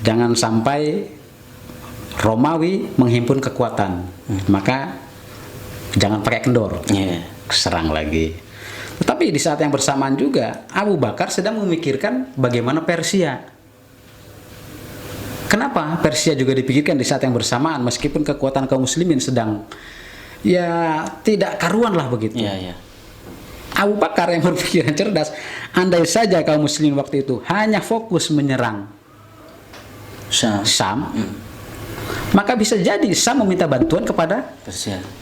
jangan sampai Romawi menghimpun kekuatan, maka jangan pakai kendor, serang lagi. Tetapi di saat yang bersamaan juga Abu Bakar sedang memikirkan bagaimana Persia. Kenapa Persia juga dipikirkan di saat yang bersamaan, meskipun kekuatan kaum muslimin sedang ya tidak karuan lah begitu. Abu Bakar yang berpikiran cerdas, andai saja kaum muslimin waktu itu hanya fokus menyerang Syam, maka bisa jadi Syam meminta bantuan kepada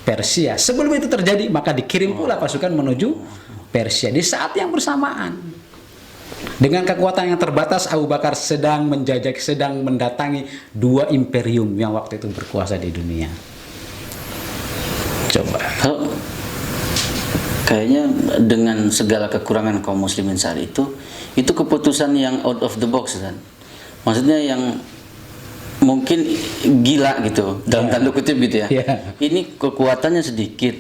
Persia. Sebelum itu terjadi, maka dikirim pula pasukan menuju Persia di saat yang bersamaan. Dengan kekuatan yang terbatas, Abu Bakar sedang menjajaki, sedang mendatangi dua imperium yang waktu itu berkuasa di dunia. Coba. Kayaknya dengan segala kekurangan kaum muslimin saat itu keputusan yang out of the box kan. Maksudnya yang mungkin gila gitu, dalam tanda kutip gitu ya. Ini kekuatannya sedikit.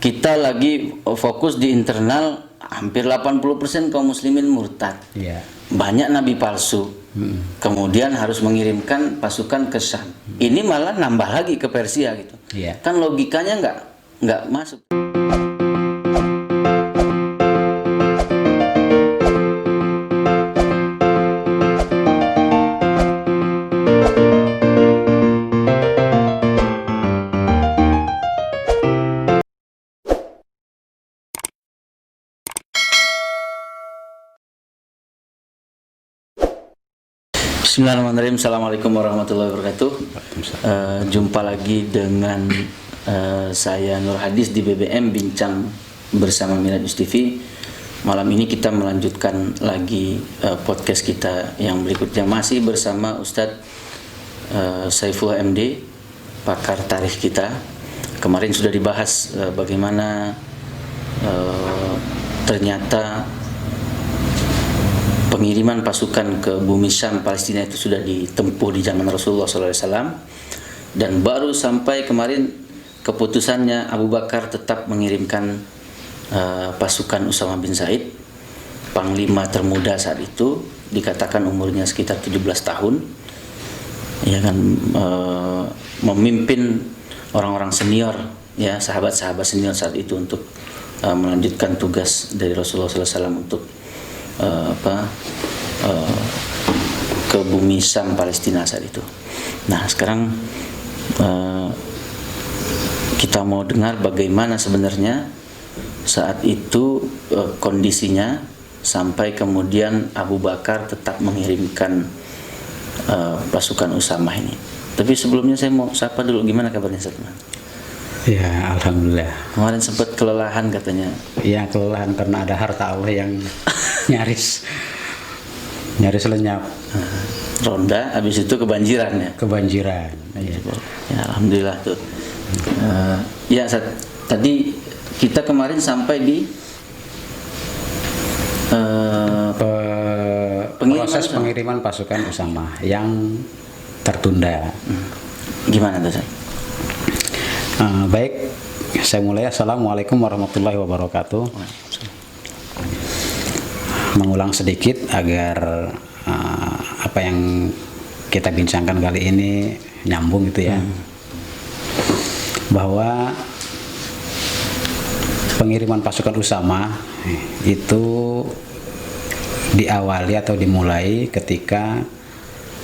Kita lagi fokus di internal, hampir 80% kaum muslimin murtad. Banyak nabi palsu. Kemudian harus mengirimkan pasukan ke Syam. Ini malah nambah lagi ke Persia gitu. Kan logikanya nggak masuk. Bismillahirrahmanirrahim. Assalamualaikum warahmatullahi wabarakatuh. Jumpa lagi dengan saya Nur Hadis di BBM Bincang bersama Miraj TV. Malam ini kita melanjutkan lagi podcast kita yang berikutnya, masih bersama Ustadz Saifullah MD, pakar tarikh kita. Kemarin sudah dibahas bagaimana ternyata pengiriman pasukan ke bumi Syam Palestina itu sudah ditempuh di zaman Rasulullah SAW, dan baru sampai kemarin keputusannya Abu Bakar tetap mengirimkan pasukan Usama bin Zaid, panglima termuda saat itu, dikatakan umurnya sekitar 17 tahun, ya kan, memimpin orang-orang senior, ya, sahabat-sahabat senior saat itu untuk melanjutkan tugas dari Rasulullah SAW untuk ke bumi Syam Palestina saat itu. Nah, sekarang kita mau dengar bagaimana sebenarnya saat itu kondisinya sampai kemudian Abu Bakar tetap mengirimkan pasukan Usama ini. Tapi sebelumnya saya mau sapa dulu, gimana kabarnya Ustaz? Ya, alhamdulillah. Kemarin sempat kelelahan katanya. Iya, kelelahan karena ada harta Allah yang nyaris lenyap. Ronda, habis itu kebanjiran ya. Kebanjiran. Ya, alhamdulillah tuh. Ya, tadi kita kemarin sampai di proses pengiriman pasukan Usama yang tertunda. Gimana tuh, Ustaz? Baik, saya mulai. Assalamualaikum warahmatullahi wabarakatuh. Mengulang sedikit agar apa yang kita bincangkan kali ini nyambung gitu ya. Bahwa pengiriman pasukan Usama itu diawali atau dimulai ketika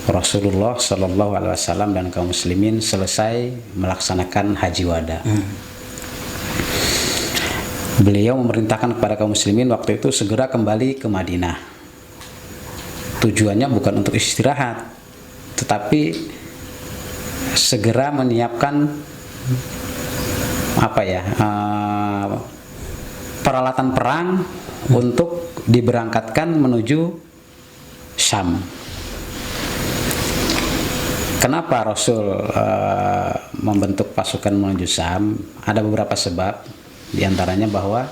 Rasulullah Shallallahu Alaihi Wasallam dan kaum muslimin selesai melaksanakan haji wada. Beliau memerintahkan kepada kaum muslimin waktu itu segera kembali ke Madinah. Tujuannya bukan untuk istirahat, tetapi segera menyiapkan peralatan perang untuk diberangkatkan menuju Syam. Kenapa Rasul membentuk pasukan menuju Syam? Ada beberapa sebab. Di antaranya bahwa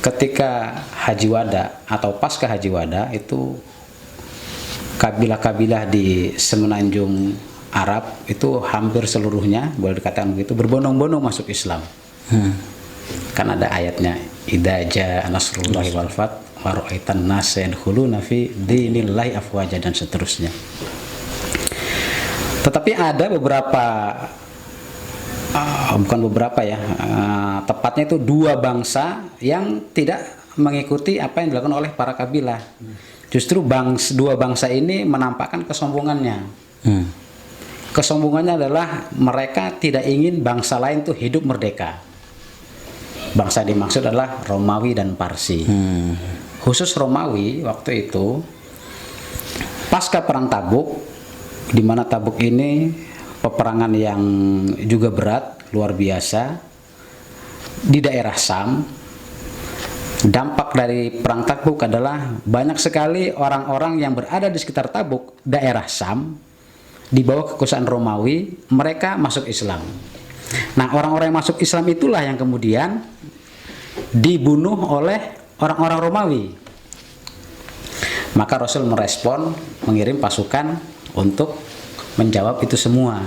ketika haji wada atau pasca haji wada itu kabilah-kabilah di semenanjung Arab itu hampir seluruhnya, boleh dikatakan begitu, berbondong-bondong masuk Islam. Kan ada ayatnya, idza jaa nasrullahi wal fath wa ra'aitan nasa yadkhuluna fi dinillahi afwaja, dan seterusnya. Tetapi ada beberapa, bukan beberapa ya, tepatnya itu 2 bangsa yang tidak mengikuti apa yang dilakukan oleh para kabilah. Justru 2 bangsa ini menampakkan kesombongannya. Kesombongannya adalah mereka tidak ingin bangsa lain tuh hidup merdeka. Bangsa dimaksud adalah Romawi dan Parsi. Khusus Romawi waktu itu pasca perang Tabuk, di mana Tabuk ini peperangan yang juga berat, luar biasa di daerah Sam. Dampak dari perang Tabuk adalah banyak sekali orang-orang yang berada di sekitar Tabuk, daerah Sam, di bawah kekuasaan Romawi, mereka masuk Islam. Nah, orang-orang yang masuk Islam itulah yang kemudian dibunuh oleh orang-orang Romawi. Maka Rasul merespon, mengirim pasukan untuk menjawab itu semua.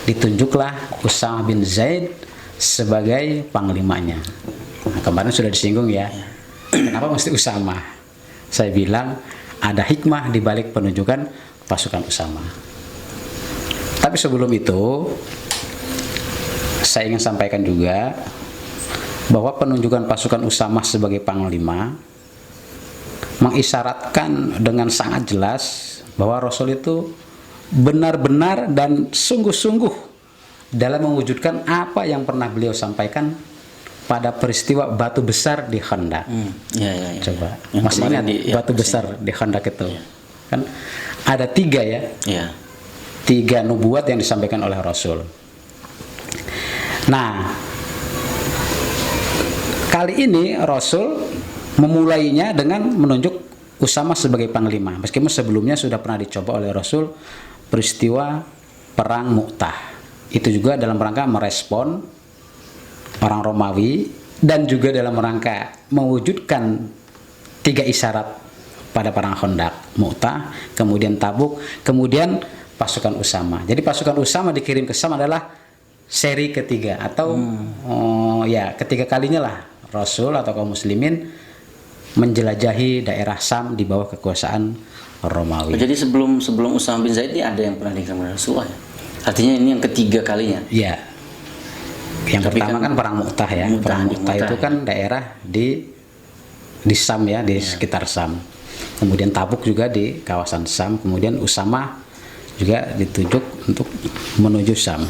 Ditunjuklah Usamah bin Zaid sebagai panglimanya. Nah, kemarin sudah disinggung ya, kenapa mesti Usamah? Saya bilang ada hikmah di balik penunjukan pasukan Usamah. Tapi sebelum itu, saya ingin sampaikan juga bahwa penunjukan pasukan Usamah sebagai panglima mengisyaratkan dengan sangat jelas bahwa Rasul itu benar-benar dan sungguh-sungguh dalam mewujudkan apa yang pernah beliau sampaikan pada peristiwa batu besar di Khandaq. Coba masih ingat batu besar di Khandaq itu? Kan ada 3 ya. 3 nubuat yang disampaikan oleh Rasul. Nah, kali ini Rasul memulainya dengan menunjuk Usamah sebagai panglima. Meskipun sebelumnya sudah pernah dicoba oleh Rasul peristiwa perang Mu'tah. Itu juga dalam rangka merespon orang Romawi dan juga dalam rangka mewujudkan 3 isyarat pada perang Khandaq, Mu'tah, kemudian Tabuk, kemudian pasukan Usamah. Jadi pasukan Usamah dikirim ke Sam adalah seri ketiga atau ketiga kalinya lah Rasul atau kaum muslimin menjelajahi daerah Sam di bawah kekuasaan Romawi. Jadi sebelum Usamah bin Zaid ini ada yang pernah dikirim oleh Rasulullah ya? Artinya ini yang ketiga kalinya. Iya. Yang pertama kan perang Mu'tah ya. Perang Mu'tah itu kan daerah di Sam ya, di sekitar Sam. Kemudian Tabuk juga di kawasan Sam. Kemudian Usamah juga ditunjuk untuk menuju Sam.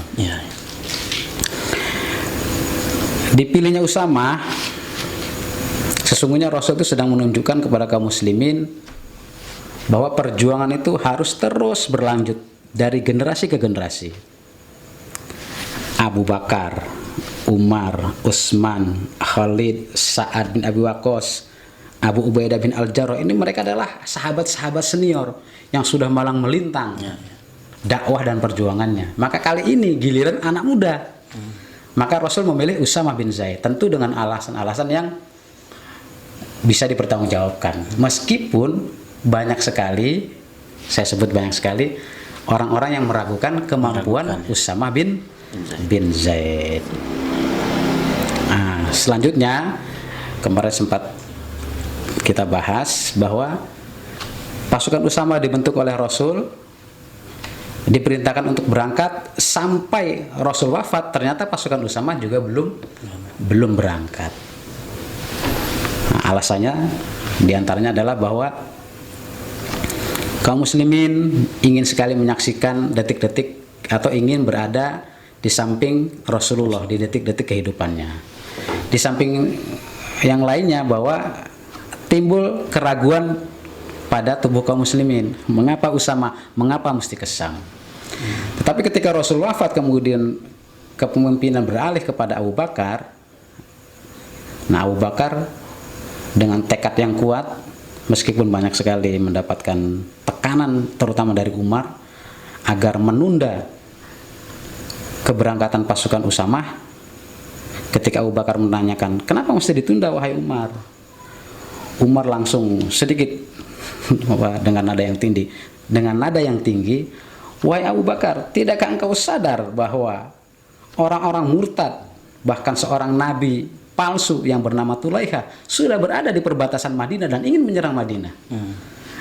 Dipilihnya Usamah, sesungguhnya Rasul itu sedang menunjukkan kepada kaum muslimin bahwa perjuangan itu harus terus berlanjut dari generasi ke generasi. Abu Bakar, Umar, Utsman, Khalid, Sa'ad bin Abi Waqqas, Abu Ubaidah bin Al-Jarrah, ini mereka adalah sahabat-sahabat senior yang sudah malang melintang dakwah dan perjuangannya. Maka kali ini giliran anak muda. Maka Rasul memilih Usamah bin Zaid, tentu dengan alasan-alasan yang bisa dipertanggungjawabkan. Meskipun banyak sekali, saya sebut banyak sekali, orang-orang yang meragukan kemampuan Usamah bin Zaid. Nah, selanjutnya kemarin sempat kita bahas bahwa pasukan Usamah dibentuk oleh Rasul, diperintahkan untuk berangkat sampai Rasul wafat. Ternyata pasukan Usamah juga belum berangkat. Nah, alasannya diantaranya adalah bahwa kaum muslimin ingin sekali menyaksikan detik-detik atau ingin berada di samping Rasulullah di detik-detik kehidupannya. Di samping yang lainnya bahwa timbul keraguan pada tubuh kaum muslimin. Mengapa Usamah? Mengapa mesti ke Sam? Tetapi ketika Rasul wafat, kemudian kepemimpinan beralih kepada Abu Bakar. Nah, Abu Bakar dengan tekad yang kuat, meskipun banyak sekali mendapatkan tekanan terutama dari Umar agar menunda keberangkatan pasukan Usamah. Ketika Abu Bakar menanyakan, kenapa mesti ditunda wahai Umar? Umar langsung sedikit dengan nada yang tinggi, wahai Abu Bakar, tidakkah engkau sadar bahwa orang-orang murtad, bahkan seorang nabi palsu yang bernama Tulaiha sudah berada di perbatasan Madinah dan ingin menyerang Madinah?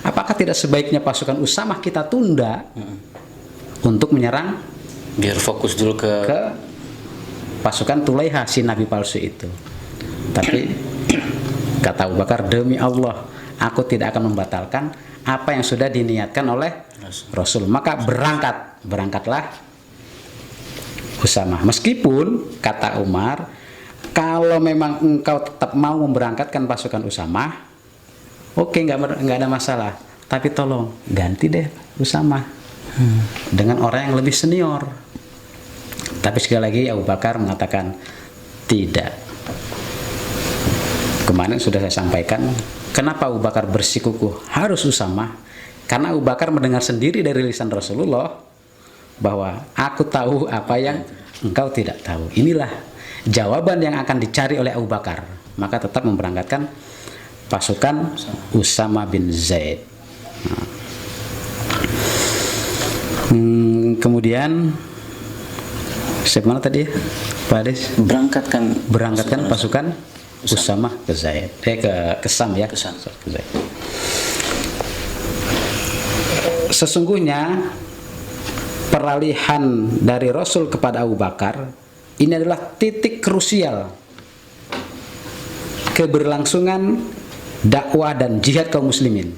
Apakah tidak sebaiknya pasukan Usamah kita tunda untuk menyerang Biar fokus dulu ke pasukan Tulaiha, si nabi palsu itu. Tapi kata Abu Bakar, demi Allah, aku tidak akan membatalkan apa yang sudah diniatkan oleh Rasul. Maka berangkatlah Usamah. Meskipun kata Umar, kalau memang engkau tetap mau memberangkatkan pasukan Usamah, oke, nggak ada masalah. Tapi tolong ganti deh Usamah dengan orang yang lebih senior. Tapi sekali lagi Abu Bakar mengatakan tidak. Kemarin sudah saya sampaikan, kenapa Abu Bakar bersikukuh harus Usamah? Karena Abu Bakar mendengar sendiri dari lisan Rasulullah bahwa aku tahu apa yang engkau tidak tahu. Inilah jawaban yang akan dicari oleh Abu Bakar. Maka tetap memberangkatkan pasukan Usama bin Zaid. Kemudian mana tadi ya, Pak Ades? Berangkatkan pasukan Usama ke Zaid, ke Sam ya. Ke Zaid. Sesungguhnya peralihan dari Rasul kepada Abu Bakar ini adalah titik krusial keberlangsungan dakwah dan jihad kaum muslimin.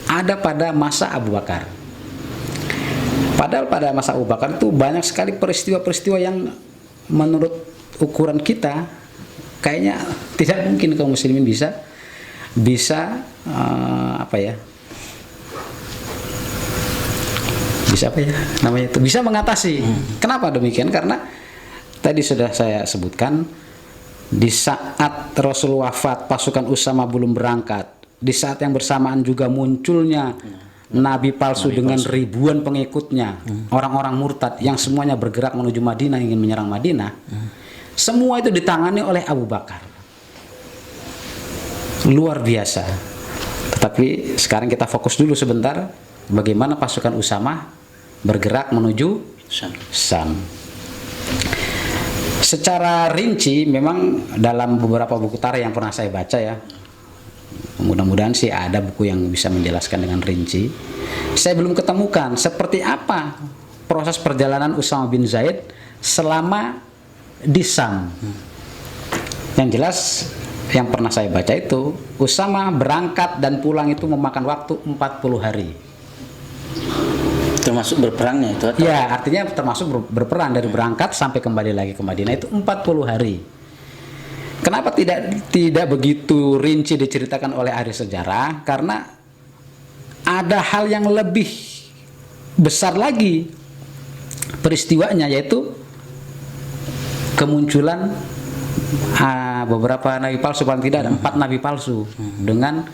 Ada pada masa Abu Bakar. Padahal pada masa Abu Bakar itu banyak sekali peristiwa-peristiwa yang menurut ukuran kita kayaknya tidak mungkin kaum muslimin bisa bisa mengatasi. Kenapa demikian? Karena tadi sudah saya sebutkan, di saat Rasul wafat, pasukan Usama belum berangkat. Di saat yang bersamaan juga munculnya nabi palsu dengan ribuan pengikutnya, orang-orang murtad yang semuanya bergerak menuju Madinah, ingin menyerang Madinah. Semua itu ditangani oleh Abu Bakar. Luar biasa. Tetapi sekarang kita fokus dulu sebentar bagaimana pasukan Usama bergerak menuju Sam. Secara rinci memang dalam beberapa buku tarikh yang pernah saya baca ya, mudah-mudahan sih ada buku yang bisa menjelaskan dengan rinci. Saya belum ketemukan seperti apa proses perjalanan Usama bin Zaid selama di Sam. Yang jelas yang pernah saya baca itu, Usama berangkat dan pulang itu memakan waktu 40 hari. Termasuk berperangnya itu atau? Ya, artinya termasuk berperang dari berangkat sampai kembali lagi ke Madinah itu 40 hari. Kenapa tidak begitu rinci diceritakan oleh ahli sejarah? Karena ada hal yang lebih besar lagi peristiwanya, yaitu kemunculan beberapa nabi palsu. Paling tidak ada 4 nabi palsu dengan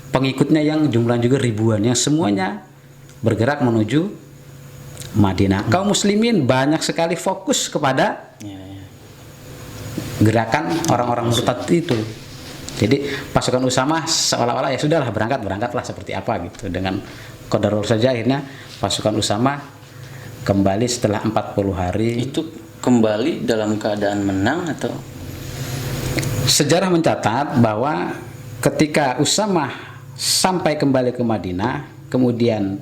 pengikutnya yang jumlahnya juga ribuan, yang semuanya bergerak menuju Madinah. Kaum muslimin banyak sekali fokus kepada gerakan orang-orang murtad itu. Jadi pasukan Usama seolah-olah ya sudahlah, berangkatlah seperti apa gitu. Dengan qadarullah saja akhirnya pasukan Usama kembali setelah 40 hari. Itu kembali dalam keadaan menang atau? Sejarah mencatat bahwa ketika Usama sampai kembali ke Madinah, kemudian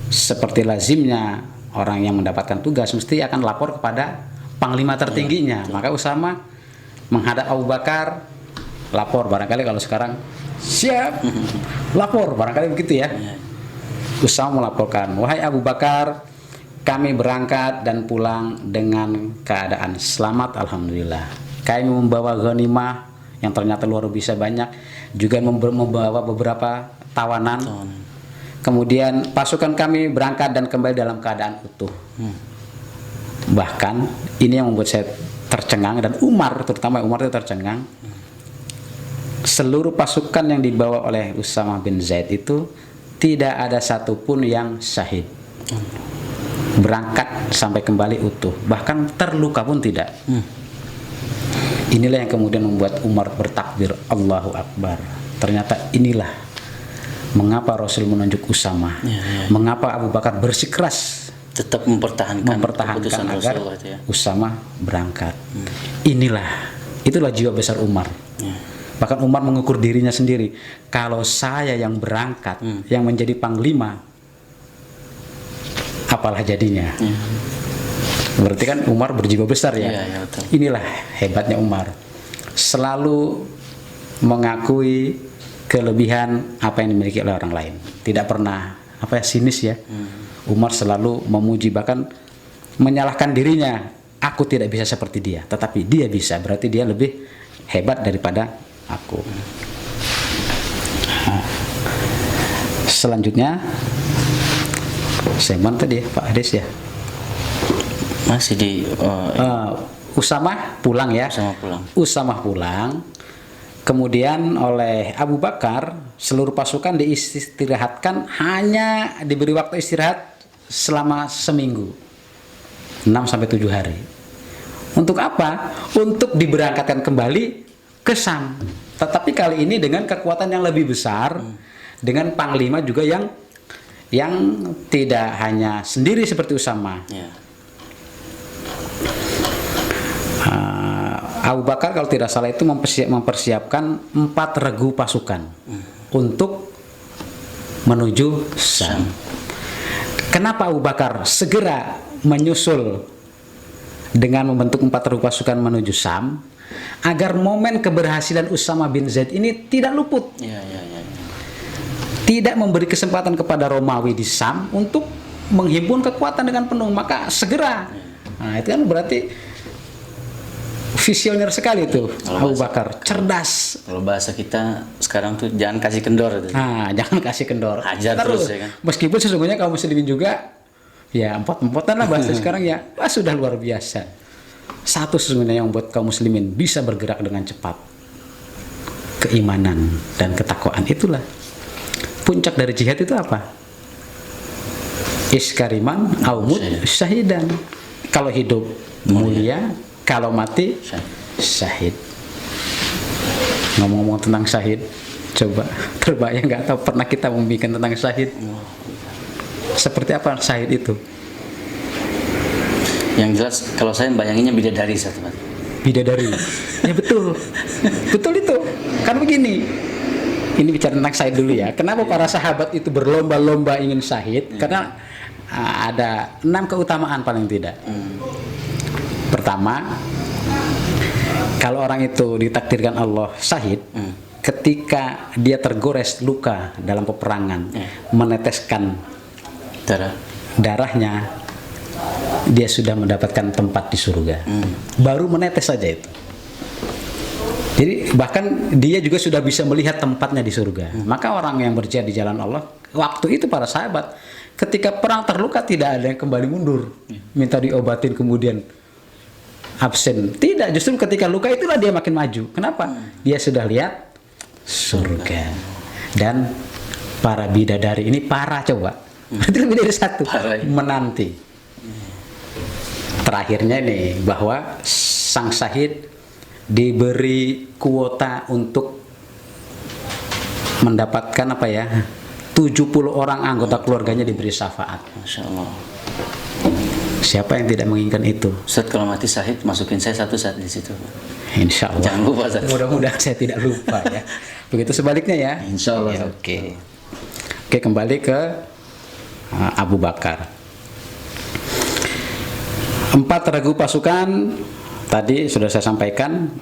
seperti lazimnya orang yang mendapatkan tugas mesti akan lapor kepada panglima tertingginya. Maka Usama menghadap Abu Bakar, lapor. Barangkali kalau sekarang siap, lapor, barangkali begitu ya. Usama melaporkan, wahai Abu Bakar, kami berangkat dan pulang dengan keadaan selamat, alhamdulillah. Kami membawa ghanimah yang ternyata luar biasa banyak, juga membawa beberapa tawanan. Kemudian pasukan kami berangkat dan kembali dalam keadaan utuh. Bahkan ini yang membuat saya tercengang, dan Umar, terutama Umar itu tercengang. Seluruh pasukan yang dibawa oleh Usama bin Zaid itu tidak ada satupun yang syahid. Berangkat sampai kembali utuh, bahkan terluka pun tidak. Inilah yang kemudian membuat Umar bertakbir, Allahu Akbar. Ternyata inilah mengapa Rasul menunjuk Usama, mengapa Abu Bakar bersikeras tetap mempertahankan agar Usama berangkat. Itulah jiwa besar Umar. Bahkan Umar mengukur dirinya sendiri, kalau saya yang berangkat, yang menjadi panglima, apalah jadinya. Berarti kan Umar berjiwa besar ya. Iya, betul. Inilah hebatnya Umar. Selalu mengakui kelebihan apa yang dimiliki oleh orang lain. Tidak pernah sinis ya. Umar selalu memuji, bahkan menyalahkan dirinya. Aku tidak bisa seperti dia, tetapi dia bisa. Berarti dia lebih hebat daripada aku. Nah, selanjutnya saya mana tadi Pak Ades ya? Masih di Usamah pulang ya. Usamah pulang. Kemudian oleh Abu Bakar seluruh pasukan diistirahatkan, hanya diberi waktu istirahat selama seminggu, 6-7 hari. Untuk apa? Untuk diberangkatkan kembali ke Sam. Tetapi kali ini dengan kekuatan yang lebih besar, dengan panglima juga yang tidak hanya sendiri seperti Usamah. Abu Bakar kalau tidak salah itu mempersiapkan 4 regu pasukan untuk menuju Sam. Kenapa Abu Bakar segera menyusul dengan membentuk 4 regu pasukan menuju Sam? Agar momen keberhasilan Usamah bin Zaid ini tidak luput. Tidak memberi kesempatan kepada Romawi di Sam untuk menghimpun kekuatan dengan penuh, maka segera. Nah, itu kan berarti visioner sekali itu Abu Bakar, cerdas. Kalau bahasa kita sekarang tuh jangan kasih kendor itu. Nah, jangan kasih kendor. Hajar terus ya kan. Meskipun sesungguhnya kaum muslimin juga ya empot-empotan lah bahasa sekarang ya. Wah, sudah luar biasa. Satu sesungguhnya yang membuat kaum muslimin bisa bergerak dengan cepat, keimanan dan ketakwaan. Itulah puncak dari jihad itu apa? Iskariman aumut syahidan. Kalau hidup mulia, kalau mati syahid. Ngomong-ngomong tentang syahid, coba terbayang nggak, tahu pernah kita membikin tentang syahid? Seperti apa syahid itu? Yang jelas kalau saya bayanginnya bidadari satu. Bidadari. Ya betul. Betul itu. Kan begini. Ini bicara tentang syahid dulu ya. Kenapa para sahabat itu berlomba-lomba ingin syahid? Karena ada 6 keutamaan paling tidak. Pertama, kalau orang itu ditakdirkan Allah syahid, ketika dia tergores luka dalam peperangan, meneteskan darahnya, dia sudah mendapatkan tempat di surga. Baru menetes saja itu. Jadi bahkan dia juga sudah bisa melihat tempatnya di surga. Maka orang yang berjihad di jalan Allah, waktu itu para sahabat, ketika perang terluka tidak ada yang kembali mundur, minta diobatin kemudian absen. Tidak, justru ketika luka itulah dia makin maju. Kenapa? Dia sudah lihat surga. Dan para bidadari ini coba. Itu lebih dari satu. Menanti. Terakhirnya nih, bahwa sang syahid diberi kuota untuk mendapatkan 70 orang anggota keluarganya diberi syafaat. Masya Allah. Siapa yang tidak menginginkan itu? Ustaz, kalau mati syahid, masukin saya satu saat di situ. Insya Allah. Jangan lupa, Ustaz. Mudah-mudahan saya tidak lupa ya. Begitu sebaliknya ya. Insya Allah. Ya, Oke, kembali ke Abu Bakar. 4 regu pasukan tadi sudah saya sampaikan.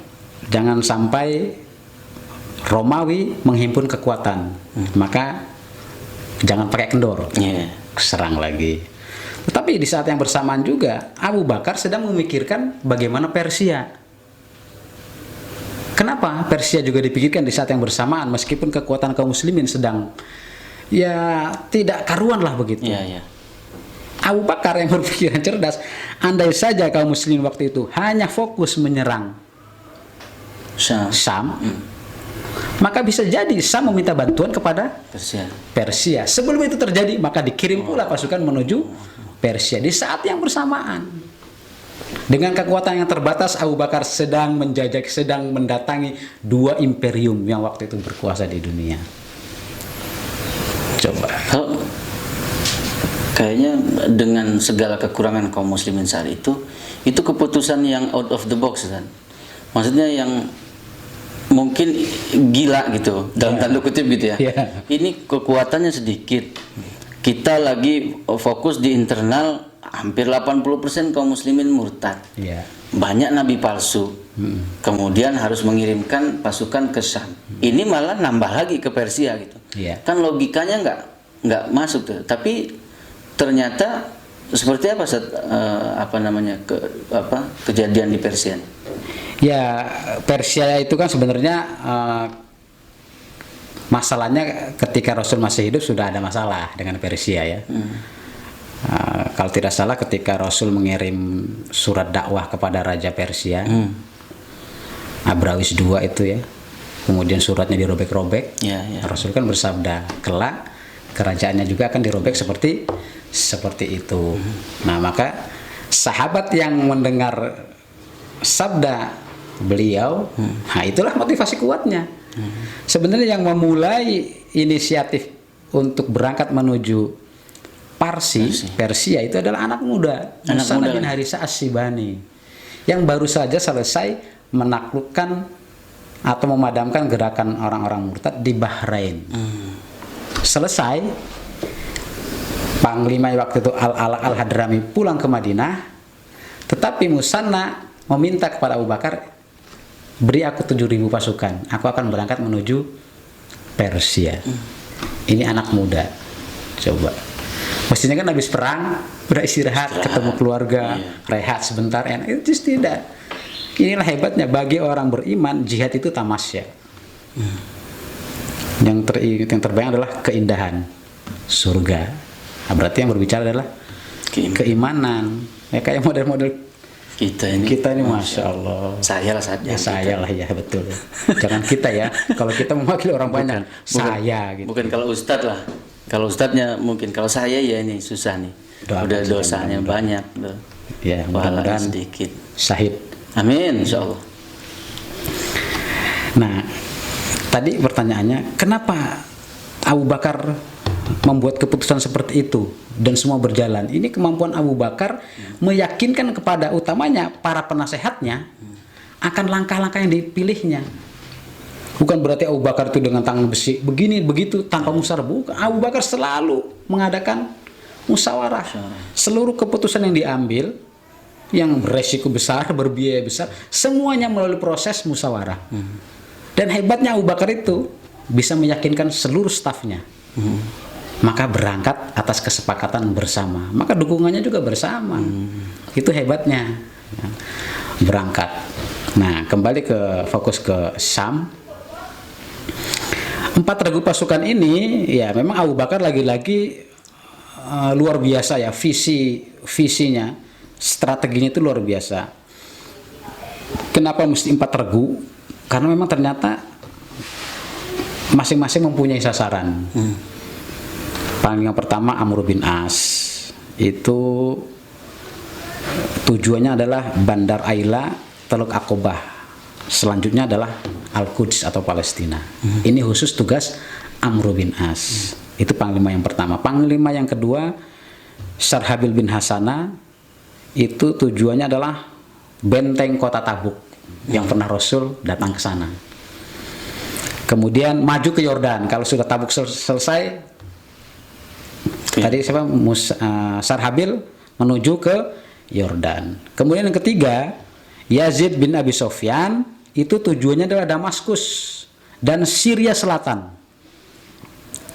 Jangan sampai Romawi menghimpun kekuatan, maka jangan pakai kendor. Serang lagi. Tetapi di saat yang bersamaan juga Abu Bakar sedang memikirkan bagaimana Persia. Kenapa Persia juga dipikirkan di saat yang bersamaan, meskipun kekuatan kaum muslimin sedang tidak karuan lah begitu. Abu Bakar yang berpikiran cerdas, andai saja kaum muslimin waktu itu hanya fokus menyerang Sam, maka bisa jadi Sam meminta bantuan kepada Persia. Sebelum itu terjadi, maka dikirim pula pasukan menuju Persia di saat yang bersamaan. Dengan kekuatan yang terbatas, Abu Bakar sedang menjajaki, sedang mendatangi 2 imperium yang waktu itu berkuasa di dunia. Coba. Kayaknya dengan segala kekurangan kaum muslimin saat itu keputusan yang out of the box kan. Maksudnya yang mungkin gila gitu, dalam tanda kutip gitu ya. Ini kekuatannya sedikit. kita lagi fokus di internal, hampir 80% kaum muslimin murtad. Iya. Banyak nabi palsu. Kemudian harus mengirimkan pasukan ke Syam. Ini malah nambah lagi ke Persia gitu. Iya. Kan logikanya nggak masuk tuh. Tapi ternyata seperti apa kejadian di Persia? Ya, Persia itu kan sebenarnya masalahnya ketika Rasul masih hidup sudah ada masalah dengan Persia ya. Kalau tidak salah ketika Rasul mengirim surat dakwah kepada Raja Persia, Abrawis II itu ya, kemudian suratnya dirobek-robek. Rasul kan bersabda, kelak kerajaannya juga akan dirobek seperti itu. Nah, maka sahabat yang mendengar sabda beliau, nah itulah motivasi kuatnya. Sebenarnya yang memulai inisiatif untuk berangkat menuju Persia itu adalah anak muda, Musa bin Harisa As-Sibani, yang baru saja selesai menaklukkan atau memadamkan gerakan orang-orang murtad di Bahrain. Selesai, Panglima waktu itu Al-Hadrami pulang ke Madinah, tetapi Musanna meminta kepada Abu Bakar, beri aku 7.000 pasukan, aku akan berangkat menuju Persia. Ini anak muda, coba. Mestinya kan habis perang, udah istirahat, ketemu keluarga, rehat sebentar, enak. Itu tidak. Inilah hebatnya, bagi orang beriman, jihad itu tamasya. Yang terbayang adalah keindahan surga. Nah, berarti yang berbicara adalah keimanan. Ya, kayak model-model kita ini Masya Allah. Saya lah ya, betul. Jangan kita ya. Kalau kita mewakili orang banyak, saya gitu. Bukan kalau Ustadz lah. Kalau Ustadznya mungkin, kalau saya ya ini susah nih. Udah dosanya banyak. Ya, mudah-mudahan sedikit. Syahid. Amin, insya Allah. Nah, tadi pertanyaannya, kenapa Abu Bakar membuat keputusan seperti itu dan semua berjalan? Ini kemampuan Abu Bakar meyakinkan kepada utamanya para penasehatnya akan langkah-langkah yang dipilihnya. Bukan berarti Abu Bakar itu dengan tangan besi begini begitu tanpa musyawarah. Bukan. Abu Bakar selalu mengadakan musyawarah. Seluruh keputusan yang diambil yang beresiko besar, berbiaya besar, semuanya melalui proses musyawarah. Dan hebatnya Abu Bakar itu bisa meyakinkan seluruh stafnya. Maka berangkat atas kesepakatan bersama. Maka dukungannya juga bersama. Itu hebatnya. Berangkat. Nah, kembali ke fokus ke Syam. 4 regu pasukan ini ya memang Abu Bakar lagi-lagi luar biasa ya, visinya, strateginya itu luar biasa. Kenapa mesti 4 regu? Karena memang ternyata masing-masing mempunyai sasaran. Paling yang pertama Amr bin As, itu tujuannya adalah Bandar Aila, Teluk Aqobah. Selanjutnya adalah Al-Quds atau Palestina. Ini khusus tugas Amr bin As. Itu panglima yang pertama. Panglima yang kedua Syarhabil bin Hasana, itu tujuannya adalah benteng kota Tabuk yang pernah Rasul datang ke sana. Kemudian maju ke Yordan. Kalau sudah Tabuk selesai, tadi siapa? Syarhabil menuju ke Yordan. Kemudian yang ketiga Yazid bin Abi Sofyan, itu tujuannya adalah Damaskus dan Syria Selatan,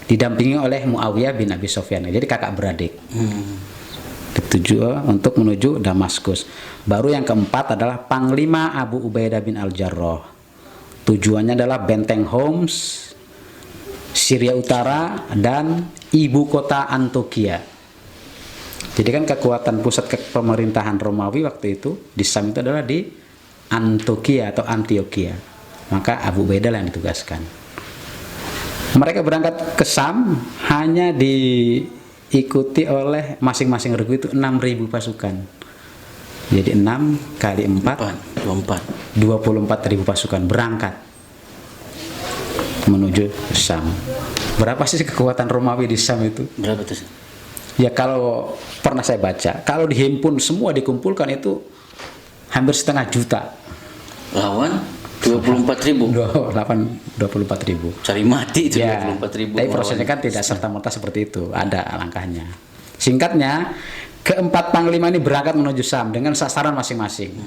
didampingi oleh Muawiyah bin Abi Sofyan. Jadi kakak beradik. Tujuan untuk menuju Damaskus. Baru yang keempat adalah Panglima Abu Ubaidah bin Al-Jarrah. Tujuannya adalah benteng Homs, Syria Utara, dan ibu kota Antokia. Jadi kan kekuatan pusat pemerintahan Romawi waktu itu di Syam itu adalah di Antokia atau Antioquia. Maka Abu Ubaidah yang ditugaskan. Mereka berangkat ke Syam hanya diikuti oleh masing-masing regu itu 6.000 pasukan. Jadi 6 kali 4 24.000 pasukan berangkat menuju Syam. Berapa sih kekuatan Romawi di Syam itu? Berapa tuh? Ya kalau pernah saya baca, kalau dihimpun semua dikumpulkan itu hampir 500.000. Lawan 24.000. 24.000. Cari mati itu Ya, 24.000. tapi prosesnya kan tidak serta-merta seperti itu, ada langkahnya. Singkatnya, keempat panglima ini berangkat menuju Syam dengan sasaran masing-masing.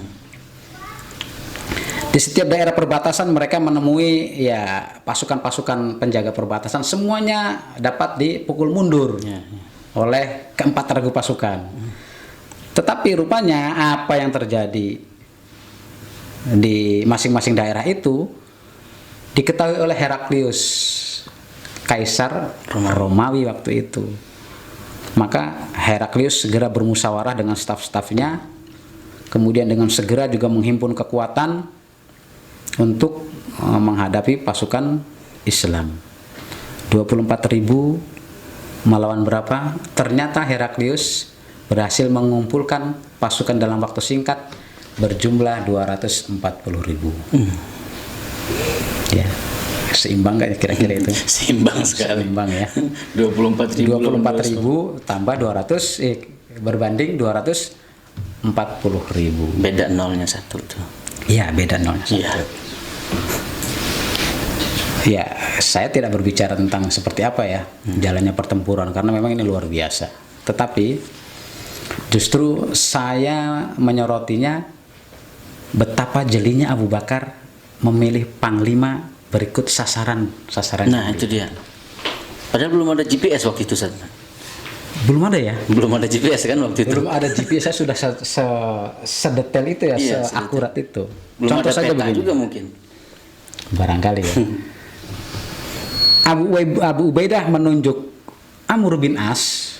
Di setiap daerah perbatasan mereka menemui ya pasukan-pasukan penjaga perbatasan, semuanya dapat dipukul mundur oleh keempat regu pasukan. Tetapi rupanya apa yang terjadi di masing-masing daerah itu diketahui oleh Heraklius, kaisar Romawi waktu itu. Maka Heraklius segera bermusyawarah dengan staf-stafnya, kemudian dengan segera juga menghimpun kekuatan untuk menghadapi pasukan Islam. 24.000 melawan berapa? Ternyata Heraklius berhasil mengumpulkan pasukan dalam waktu singkat berjumlah 240.000. Ya, seimbang nggak kira-kira itu? Seimbang sekali. Seimbang ya. 24.000 tambah 200 berbanding 240.000. beda nolnya satu tuh. Iya, beda nolnya satu. Iya. Ya, saya tidak berbicara tentang seperti apa ya jalannya pertempuran karena memang ini luar biasa. Tetapi justru saya menyorotinya betapa jelinya Abu Bakar memilih panglima berikut sasaran. Nah, itu dia. Padahal belum ada GPS waktu itu, Ustaz. Belum ada ya? Belum ada GPS kan waktu itu. Belum ada GPS, saya sudah sedetail itu ya, Iya, seakurat itu. Belum Contoh ada saja peta begini. juga mungkin. Barangkali ya. Abu Ubaidah menunjuk Amr bin As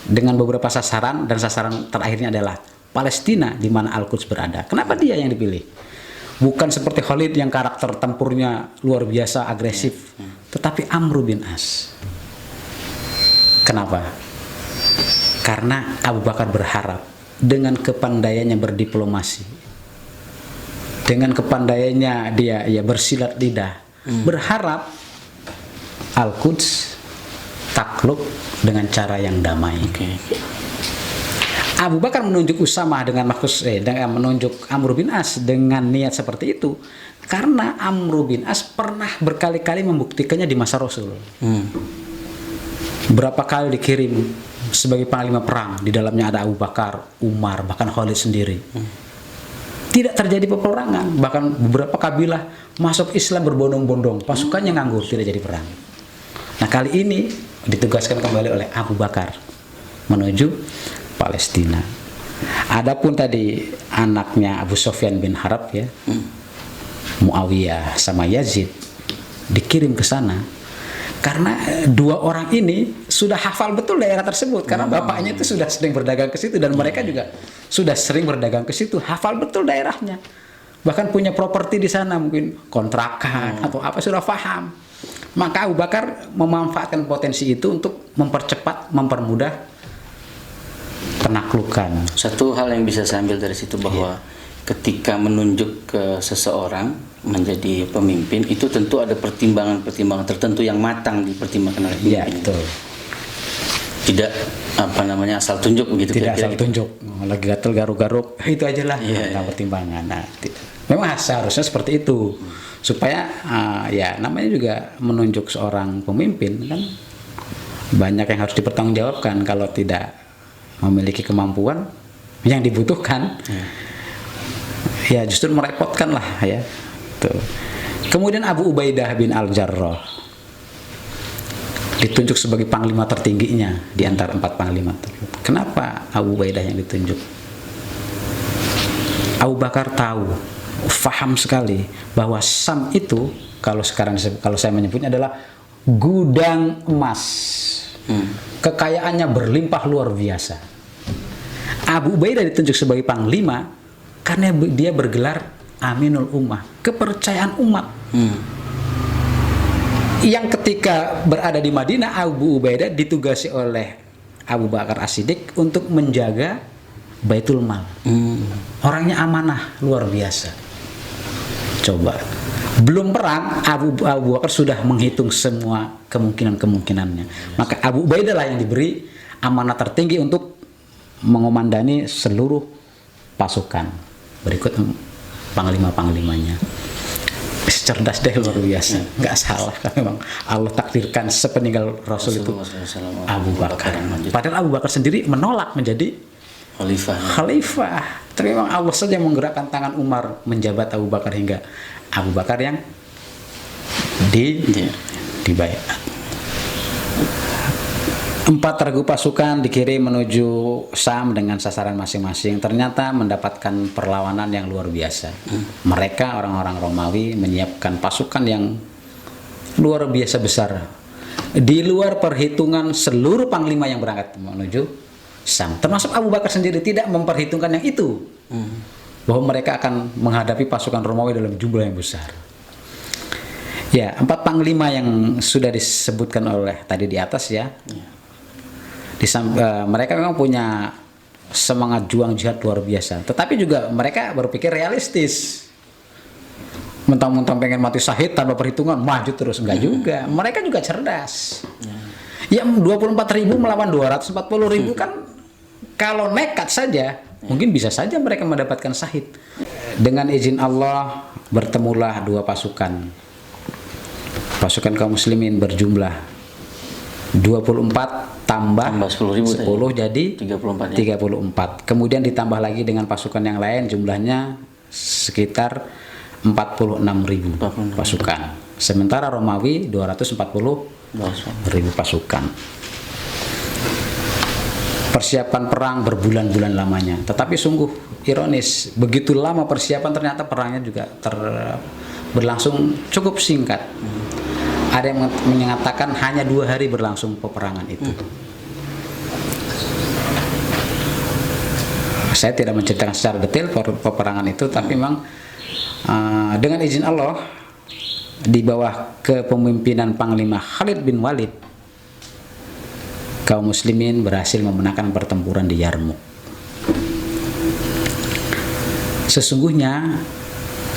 dengan beberapa sasaran, dan sasaran terakhirnya adalah Palestina di mana Al-Quds berada. Kenapa dia yang dipilih? Bukan seperti Khalid yang karakter tempurnya luar biasa agresif, tetapi Amr bin As. Kenapa? Karena Abu Bakar berharap dengan kepandaiannya berdiplomasi, dengan kepandaiannya dia ya bersilat lidah, berharap Al-Quds takluk dengan cara yang damai. Abu Bakar menunjuk Usamah dengan menunjuk Amr bin As dengan niat seperti itu karena Amr bin As pernah berkali-kali membuktikannya di masa Rasul. Berapa kali dikirim sebagai panglima perang, di dalamnya ada Abu Bakar, Umar, bahkan Khalid sendiri. Tidak terjadi peperangan, bahkan beberapa kabilah masuk Islam berbondong-bondong, pasukannya nganggur, tidak jadi perang. Nah, kali ini ditugaskan kembali oleh Abu Bakar menuju Palestina. Adapun tadi anaknya Abu Sufyan bin Harb ya, Muawiyah sama Yazid dikirim ke sana karena dua orang ini sudah hafal betul daerah tersebut karena bapaknya itu sudah sering berdagang ke situ dan mereka juga sudah sering berdagang ke situ, hafal betul daerahnya. Bahkan punya properti di sana, mungkin kontrakan atau apa, sudah paham. Maka Abu Bakar memanfaatkan potensi itu untuk mempercepat, mempermudah penaklukan. Satu hal yang bisa saya ambil dari situ bahwa ketika menunjuk ke seseorang menjadi pemimpin itu tentu ada pertimbangan-pertimbangan tertentu yang matang dipertimbangkan oleh pemimpin. Ya, betul. Tidak asal tunjuk begitu. Tidak kira-kira asal gitu. tunjuk, lagi gatel garuk-garuk itu aja lah. Iya, Pertimbangan. Nah, memang seharusnya seperti itu supaya ya namanya juga menunjuk seorang pemimpin kan banyak yang harus dipertanggungjawabkan. Kalau tidak memiliki kemampuan yang dibutuhkan, ya justru merepotkan lah ya. Tuh. Kemudian Abu Ubaidah bin Al-Jarrah ditunjuk sebagai panglima tertingginya di antara 4 panglima. Kenapa Abu Ubaidah yang ditunjuk? Abu Bakar tahu, faham sekali bahwa Syam itu kalau saya menyebutnya adalah gudang emas. Kekayaannya berlimpah luar biasa. Abu Ubaidah ditunjuk sebagai panglima karena dia bergelar Aminul Ummah, kepercayaan umat. Yang ketika berada di Madinah, Abu Ubaidah ditugasi oleh Abu Bakar As-Siddiq untuk menjaga Baitul Mal. Orangnya amanah luar biasa. Coba, belum perang, Abu Bakar sudah menghitung semua kemungkinannya. Maka Abu Ubaidah lah yang diberi amanah tertinggi untuk mengomandani seluruh pasukan berikut panglima-panglimanya. cerdas deh, luar biasa. Nggak salah kan, memang Allah takdirkan sepeninggal Rasul itu Abu Bakar. Padahal Abu Bakar sendiri menolak menjadi khalifah. Tapi memang Allah saja menggerakkan tangan Umar menjabat Abu Bakar hingga Abu Bakar yang dibayar. 4 regu pasukan dikirim menuju Syam dengan sasaran masing-masing. Ternyata mendapatkan perlawanan yang luar biasa. Mereka orang-orang Romawi menyiapkan pasukan yang luar biasa besar. Di luar perhitungan seluruh panglima yang berangkat menuju Syam. Termasuk Abu Bakar sendiri tidak memperhitungkan yang itu. Bahwa mereka akan menghadapi pasukan Romawi dalam jumlah yang besar. Ya, 4 panglima yang sudah disebutkan oleh tadi di atas ya. Mereka memang punya semangat juang jihad luar biasa, tetapi juga mereka berpikir realistis. Mentang-mentang pengen mati syahid tanpa perhitungan, maju terus, enggak juga. Mereka juga cerdas. Ya 24.000 melawan 240.000 kan, kalau nekat saja mungkin bisa saja mereka mendapatkan syahid. Dengan izin Allah bertemulah 2 pasukan. Pasukan kaum muslimin berjumlah 24 tambah 10 jadi 34. Kemudian ditambah lagi dengan pasukan yang lain, jumlahnya sekitar 46.000 pasukan. Sementara Romawi 240.000 pasukan. Persiapan perang berbulan-bulan lamanya. Tetapi sungguh ironis, begitu lama persiapan ternyata perangnya juga berlangsung cukup singkat. Ada yang mengatakan hanya 2 hari berlangsung peperangan itu. Saya tidak menceritakan secara detail peperangan itu, tapi memang dengan izin Allah di bawah kepemimpinan Panglima Khalid bin Walid, kaum muslimin berhasil memenangkan pertempuran di Yarmuk. Sesungguhnya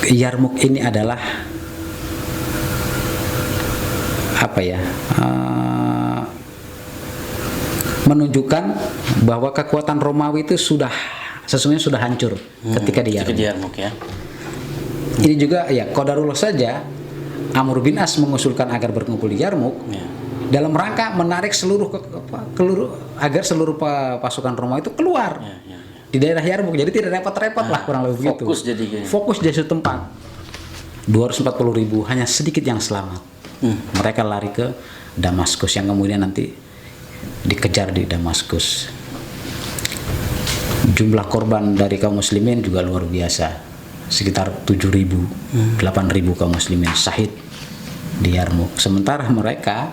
Yarmuk ini adalah menunjukkan bahwa kekuatan Romawi itu sesungguhnya sudah hancur ketika di Yarmuk ya. Ini juga ya qadarullah saja, Amr bin As mengusulkan agar berkumpul di Yarmuk dalam rangka menarik agar seluruh pasukan Romawi itu keluar di daerah Yarmuk. Jadi tidak repot-repot lah, kurang lebih begitu. Fokus di satu tempat. 240.000 hanya sedikit yang selamat. Mereka lari ke Damaskus, yang kemudian nanti dikejar di Damaskus. Jumlah korban dari kaum muslimin juga luar biasa, sekitar 7.000, 8.000 kaum muslimin syahid di Yarmuk. Sementara mereka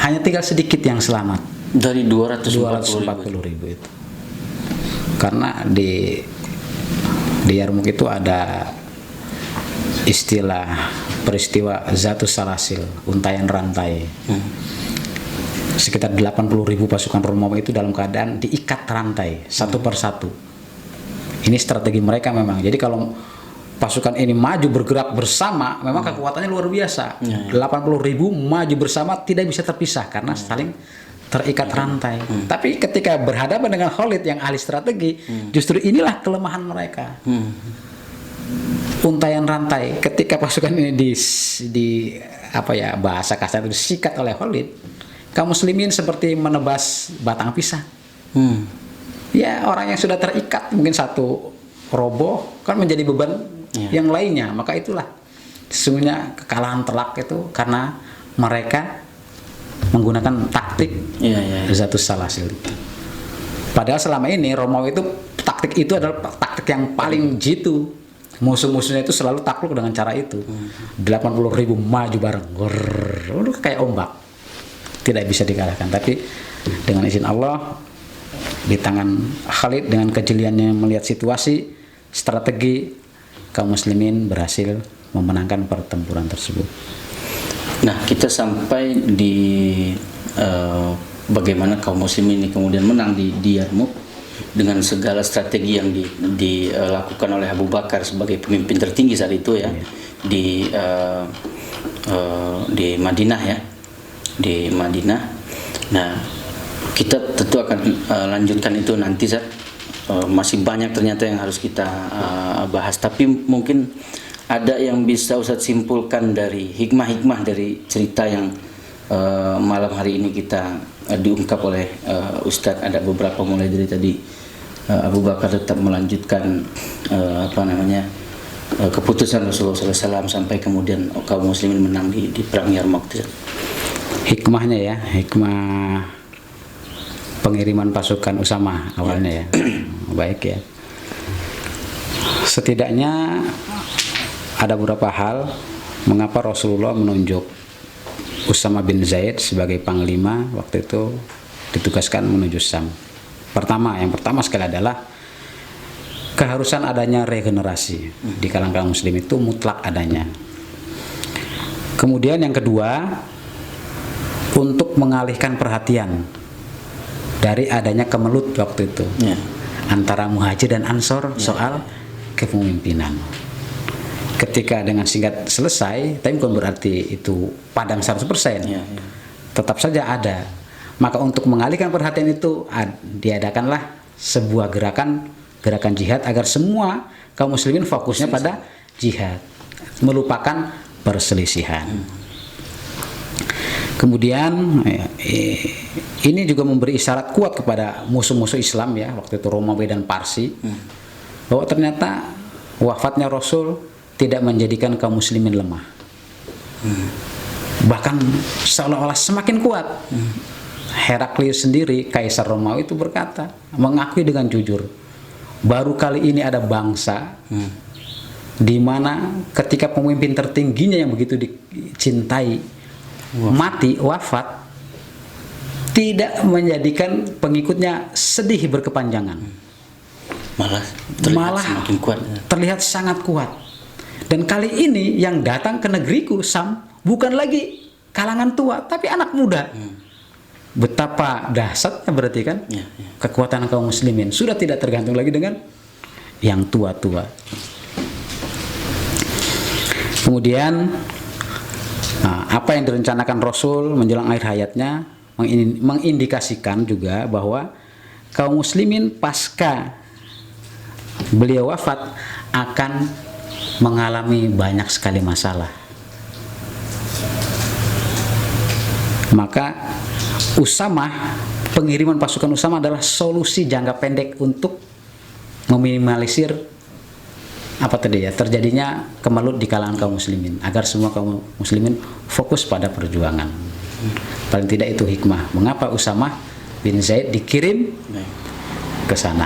hanya tinggal sedikit yang selamat dari 240.000 itu. Karena di Yarmuk itu ada istilah peristiwa Zatus Salasil, untayan rantai. Sekitar 80.000 pasukan Romawi itu dalam keadaan diikat rantai satu persatu. Ini strategi mereka memang. Jadi kalau pasukan ini maju bergerak bersama, memang kekuatannya luar biasa. 80.000 maju bersama tidak bisa terpisah karena saling terikat rantai. Tapi ketika berhadapan dengan Khalid yang ahli strategi, justru inilah kelemahan mereka. Untayan rantai, ketika pasukan ini bahasa kasar itu disikat oleh Khalid, kaum muslimin seperti menebas batang pisang. Ya, orang yang sudah terikat mungkin satu roboh kan menjadi beban yang lainnya. Maka itulah sesungguhnya kekalahan telak itu karena mereka menggunakan taktik Zatus Salasil. Padahal selama ini Romawi itu taktik itu adalah taktik yang paling jitu. Musuh-musuhnya itu selalu takluk dengan cara itu. 80.000 maju bareng, kayak ombak, tidak bisa dikalahkan. Tapi dengan izin Allah, di tangan Khalid dengan kejeliannya melihat situasi, strategi, kaum muslimin berhasil memenangkan pertempuran tersebut. Nah, kita sampai di bagaimana kaum muslimin ini kemudian menang di Yarmuk dengan segala strategi yang dilakukan oleh Abu Bakar sebagai pemimpin tertinggi saat itu ya, di Madinah ya, di Madinah. Nah, kita tentu akan lanjutkan itu nanti, Zat. Masih banyak ternyata yang harus kita bahas, tapi mungkin ada yang bisa Ustadz simpulkan dari hikmah-hikmah dari cerita yang malam hari ini kita diungkap oleh Ustadz? Ada beberapa, mulai dari tadi Abu Bakar tetap melanjutkan keputusan Rasulullah SAW sampai kemudian kaum muslimin menang di perang Yarmouk. Hikmahnya ya, hikmah pengiriman pasukan Usama awalnya ya. Baik ya. Setidaknya ada beberapa hal mengapa Rasulullah menunjuk Usama bin Zaid sebagai panglima waktu itu ditugaskan menuju Syam. Yang pertama sekali adalah keharusan adanya regenerasi di kalangan kaum muslim, itu mutlak adanya. Kemudian yang kedua, untuk mengalihkan perhatian dari adanya kemelut waktu itu antara Muhajir dan Ansor soal kepemimpinan. Ketika dengan singkat selesai, tapi bukan berarti itu padam 100%. Tetap saja ada. Maka untuk mengalihkan perhatian itu diadakanlah sebuah gerakan jihad agar semua kaum muslimin fokusnya pada jihad, melupakan perselisihan. Kemudian ini juga memberi isyarat kuat kepada musuh-musuh Islam ya, waktu itu Romawi dan Parsi, bahwa ternyata wafatnya Rasul tidak menjadikan kaum muslimin lemah. Bahkan seolah-olah semakin kuat. Heraklius sendiri, Kaisar Romawi, itu berkata, mengakui dengan jujur, baru kali ini ada bangsa di mana ketika pemimpin tertingginya yang begitu dicintai wafat, tidak menjadikan pengikutnya sedih berkepanjangan, malah semakin kuat. Terlihat sangat kuat. Dan kali ini yang datang ke negeriku Sam bukan lagi kalangan tua, tapi anak muda. Betapa dahsyatnya berarti kan kekuatan kaum muslimin sudah tidak tergantung lagi dengan yang tua-tua. Kemudian apa yang direncanakan Rasul menjelang akhir hayatnya mengindikasikan juga bahwa kaum muslimin pasca beliau wafat akan mengalami banyak sekali masalah. Maka pengiriman pasukan Usama adalah solusi jangka pendek untuk meminimalisir terjadinya kemelut di kalangan kaum muslimin, agar semua kaum muslimin fokus pada perjuangan. Paling tidak itu hikmah mengapa Usama bin Zaid dikirim ke sana.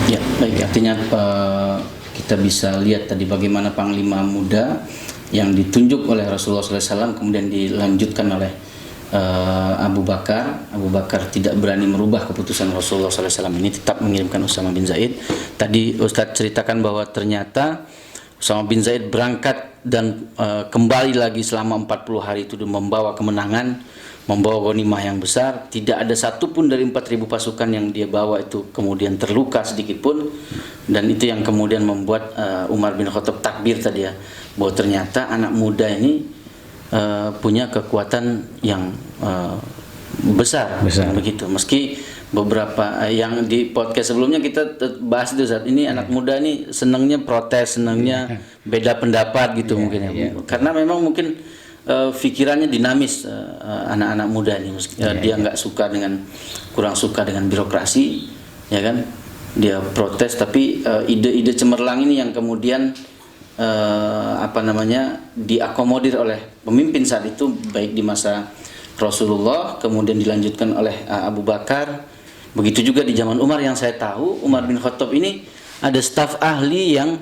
Ya, baik. Artinya kita bisa lihat tadi bagaimana panglima muda yang ditunjuk oleh Rasulullah SAW kemudian dilanjutkan oleh Abu Bakar. Abu Bakar tidak berani merubah keputusan Rasulullah SAW ini, tetap mengirimkan Usama bin Zaid. Tadi Ustadz ceritakan bahwa ternyata Usama bin Zaid berangkat dan kembali lagi selama 40 hari itu membawa kemenangan, membawa ghanimah yang besar. Tidak ada satupun dari 4.000 pasukan yang dia bawa itu kemudian terluka sedikit pun. Dan itu yang kemudian membuat Umar bin Khattab takbir tadi ya, bahwa ternyata anak muda ini punya kekuatan yang besar begitu. Meski beberapa yang di podcast sebelumnya kita bahas itu saat ini anak muda ini senangnya protes, senangnya beda pendapat gitu mungkin ya. Karena memang mungkin pikirannya dinamis anak-anak muda ini. Dia nggak kurang suka dengan birokrasi, ya kan? Dia protes, tapi ide-ide cemerlang ini yang kemudian diakomodir oleh pemimpin saat itu, baik di masa Rasulullah kemudian dilanjutkan oleh Abu Bakar, begitu juga di zaman Umar. Yang saya tahu Umar bin Khattab ini ada staf ahli yang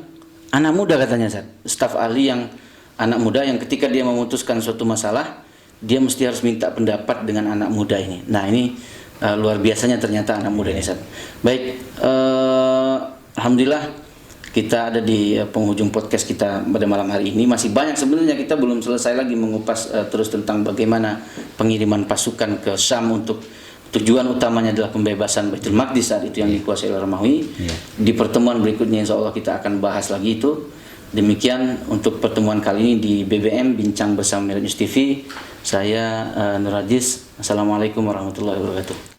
anak muda katanya, staf ahli yang anak muda yang ketika dia memutuskan suatu masalah dia mesti harus minta pendapat dengan anak muda ini. Nah ini luar biasanya ternyata anak muda ini. Baik, alhamdulillah kita ada di penghujung podcast kita pada malam hari ini. Masih banyak sebenarnya, kita belum selesai lagi mengupas terus tentang bagaimana pengiriman pasukan ke Syam untuk tujuan utamanya adalah pembebasan Baitul Maqdis saat itu yang dikuasai oleh Romawi. Di pertemuan berikutnya insya Allah kita akan bahas lagi itu. Demikian untuk pertemuan kali ini di BBM Bincang Bersama Miraj News TV. Saya Nur Aziz. Assalamualaikum warahmatullahi wabarakatuh.